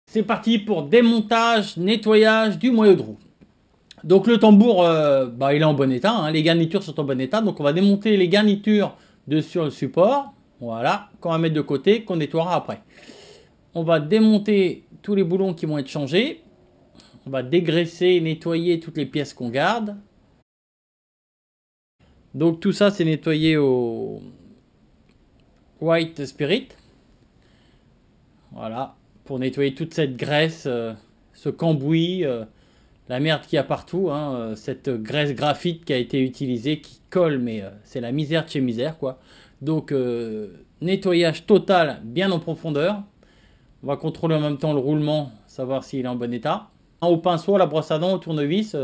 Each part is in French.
C'est parti pour démontage, nettoyage du moyeu de roue. Donc le tambour, il est en bon état, hein, les garnitures sont en bon état. Donc on va démonter les garnitures sur le support, voilà, qu'on va mettre de côté, qu'on nettoiera après. On va démonter tous les boulons qui vont être changés. On va dégraisser, nettoyer toutes les pièces qu'on garde. Donc tout ça c'est nettoyé au White Spirit. Voilà, pour nettoyer toute cette graisse, ce cambouis, la merde qu'il y a partout, hein, cette graisse graphite qui a été utilisée, qui colle, mais c'est la misère de chez misère, quoi. Donc nettoyage total, bien en profondeur. On va contrôler en même temps le roulement, savoir s'il est en bon état. Au pinceau, à la brosse à dents, au tournevis,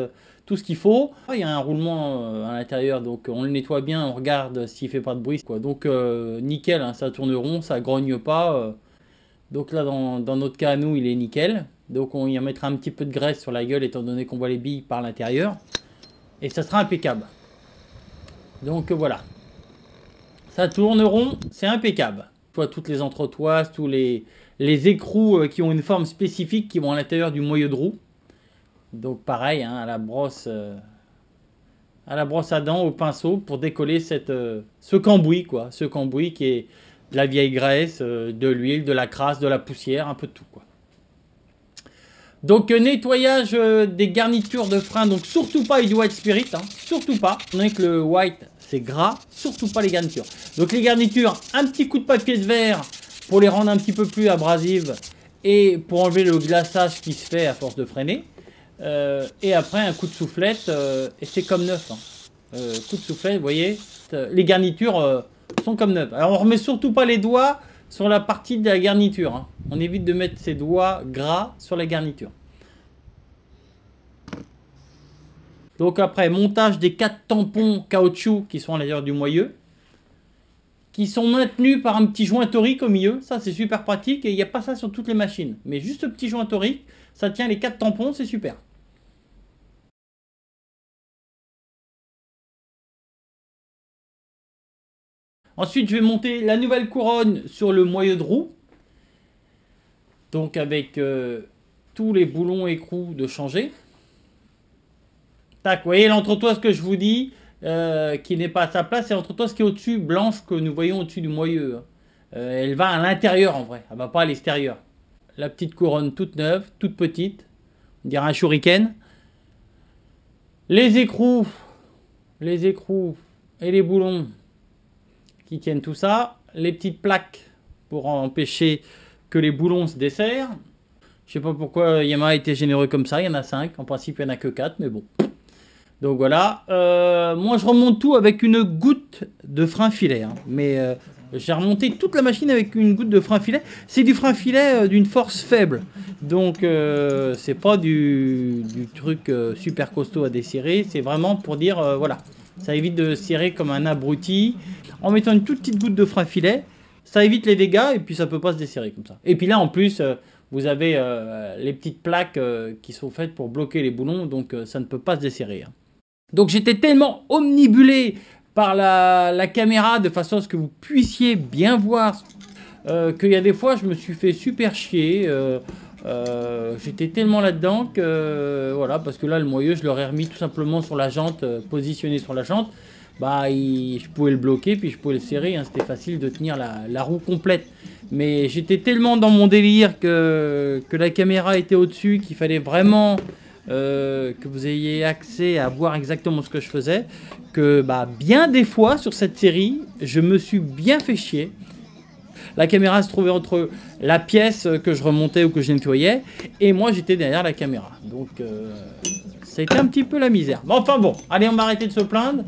tout ce qu'il faut. Il y a un roulement à l'intérieur, donc on le nettoie bien, on regarde s'il ne fait pas de bruit, quoi. Donc nickel, hein, ça tourne rond, ça grogne pas. Donc là, dans notre cas à nous, il est nickel. Donc on y mettra un petit peu de graisse sur la gueule, étant donné qu'on voit les billes par l'intérieur. Et ça sera impeccable. Donc voilà. Ça tourne rond, c'est impeccable. Tu vois, toutes les entretoises, tous les écrous qui ont une forme spécifique qui vont à l'intérieur du moyeu de roue. Donc pareil, hein, à la brosse à dents, au pinceau, pour décoller ce cambouis, quoi. Ce cambouis qui est de la vieille graisse, de l'huile, de la crasse, de la poussière, un peu de tout, quoi. Donc nettoyage des garnitures de frein, donc surtout pas avec du White Spirit, hein, surtout pas. On a que le white c'est gras, surtout pas les garnitures. Donc les garnitures, un petit coup de papier de verre pour les rendre un petit peu plus abrasives et pour enlever le glaçage qui se fait à force de freiner. Et après un coup de soufflette et c'est comme neuf. Hein. Coup de soufflette, vous voyez, les garnitures sont comme neuf. Alors on remet surtout pas les doigts sur la partie de la garniture. Hein. On évite de mettre ses doigts gras sur la garniture. Donc après, montage des 4 tampons caoutchouc qui sont à l'intérieur du moyeu, qui sont maintenus par un petit joint torique au milieu. Ça, c'est super pratique et il n'y a pas ça sur toutes les machines. Mais juste ce petit joint torique, ça tient les 4 tampons, c'est super. Ensuite, je vais monter la nouvelle couronne sur le moyeu de roue. Donc avec tous les boulons écrous de changer. Tac, vous voyez l'entretoise que je vous dis, qui n'est pas à sa place, c'est l'entretoise qui est au-dessus, blanche, que nous voyons au-dessus du moyeu. Elle va à l'intérieur en vrai, elle ne va pas à l'extérieur. La petite couronne toute neuve, toute petite, on dirait un shuriken. Les écrous et les boulons qui tiennent tout ça. Les petites plaques pour empêcher que les boulons se desserrent. Je sais pas pourquoi Yamaha était généreux comme ça, il y en a 5, en principe il n'y en a que 4, mais bon. Donc voilà, moi je remonte tout avec une goutte de frein filet, hein. Mais j'ai remonté toute la machine avec une goutte de frein filet. C'est du frein filet d'une force faible, donc c'est pas du truc super costaud à desserrer, c'est vraiment pour dire, voilà, ça évite de serrer comme un abruti. En mettant une toute petite goutte de frein filet, ça évite les dégâts et puis ça peut pas se desserrer comme ça. Et puis là en plus, vous avez les petites plaques qui sont faites pour bloquer les boulons, donc ça ne peut pas se desserrer, hein. Donc j'étais tellement omnibulé par la caméra de façon à ce que vous puissiez bien voir qu'il y a des fois je me suis fait super chier. J'étais tellement là-dedans que voilà, parce que là le moyeu je l'aurais remis tout simplement sur la jante, positionné sur la jante. Je pouvais le bloquer puis je pouvais le serrer, hein, c'était facile de tenir la roue complète. Mais j'étais tellement dans mon délire que la caméra était au-dessus, qu'il fallait vraiment que vous ayez accès à voir exactement ce que je faisais, que bien des fois sur cette série je me suis bien fait chier. La caméra se trouvait entre la pièce que je remontais ou que je nettoyais et moi j'étais derrière la caméra, donc c'était un petit peu la misère. Mais enfin bon, allez, on va arrêter de se plaindre.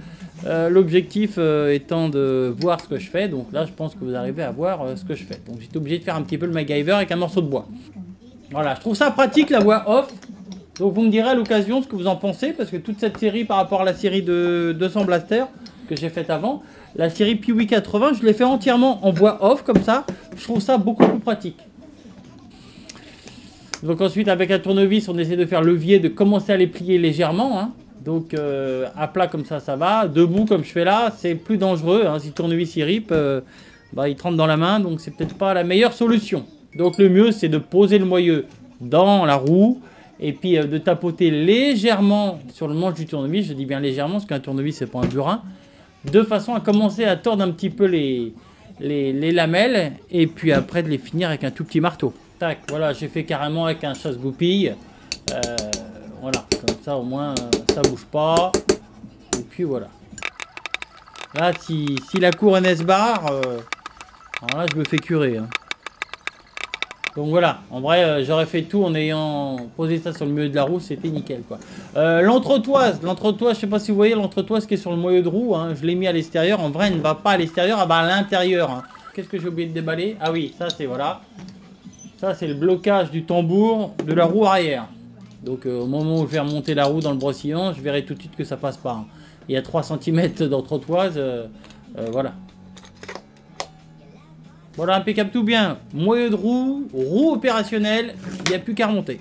L'objectif étant de voir ce que je fais, donc là je pense que vous arrivez à voir ce que je fais. Donc j'étais obligé de faire un petit peu le MacGyver avec un morceau de bois. Voilà, je trouve ça pratique la voix off. Donc vous me direz à l'occasion ce que vous en pensez, parce que toute cette série par rapport à la série de 200 Blaster que j'ai faite avant, la série Piwi 80, je l'ai fait entièrement en voix off comme ça, je trouve ça beaucoup plus pratique. Donc ensuite avec un tournevis on essaie de faire levier, de commencer à les plier légèrement, hein. Donc à plat comme ça va. Debout comme je fais là, c'est plus dangereux. Hein. Si le tournevis il rip, bah, il te rentre dans la main, donc c'est peut-être pas la meilleure solution. Donc le mieux c'est de poser le moyeu dans la roue et puis de tapoter légèrement sur le manche du tournevis. Je dis bien légèrement parce qu'un tournevis c'est pas un burin. De façon à commencer à tordre un petit peu les lamelles et puis après de les finir avec un tout petit marteau. Tac, voilà, j'ai fait carrément avec un chasse-goupille. Voilà, comme ça au moins ça bouge pas. Et puis voilà. Là, si la couronne se barre, alors là je me fais curer. Hein. Donc voilà, en vrai j'aurais fait tout en ayant posé ça sur le milieu de la roue, c'était nickel quoi. L'entretoise, je sais pas si vous voyez l'entretoise qui est sur le moyeu de roue, hein, je l'ai mis à l'extérieur, en vrai elle ne va pas à l'extérieur, elle va à l'intérieur. Hein. Qu'est-ce que j'ai oublié de déballer? Ah oui, ça c'est voilà. Ça c'est le blocage du tambour de la roue arrière. Donc au moment où je vais remonter la roue dans le brossillon, je verrai tout de suite que ça passe pas. Hein. Il y a 3 cm d'entretoise, voilà. Voilà, impeccable, tout bien. Moyeu de roue, roue opérationnelle, il n'y a plus qu'à remonter.